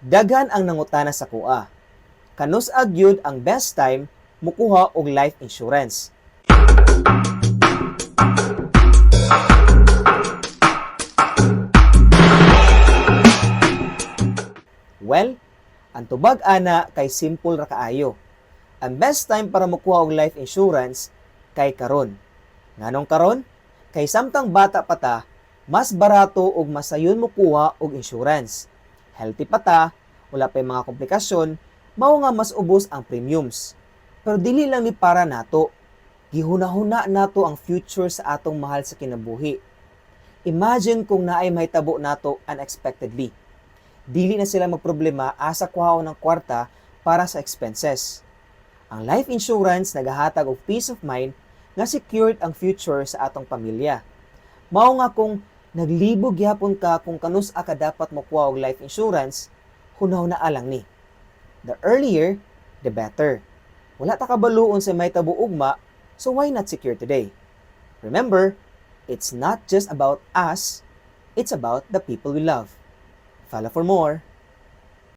Daghan ang nangutana sa kuha. Kanus agyud ang best time mukuha og life insurance? Well, ang tubag ana kay simple ra kaayo. Ang best time para mukuha og life insurance kay karon. Nganong karon? Kay samtang bata pa ta, mas barato ug masayon mukuha og insurance. Healthy pa ta, wala pay mga komplikasyon, mao nga mas ubos ang premiums. Pero dili lang ni para nato. Gihuna-huna nato ang future sa atong mahal sa kinabuhi. Imagine kung naay mahitabo nato unexpectedly. Dili na sila magproblema asa kuhaon ng kwarta para sa expenses. Ang life insurance nagahatag og peace of mind nga secured ang future sa atong pamilya. Mao nga kung naglibog gyapon ka kung kanus ka dapat mokuha og life insurance, hunaw na alang ni. The earlier, the better. Wala ta kabaluon sa may tabo ugma, so why not secure today? Remember, it's not just about us, it's about the people we love. Follow for more.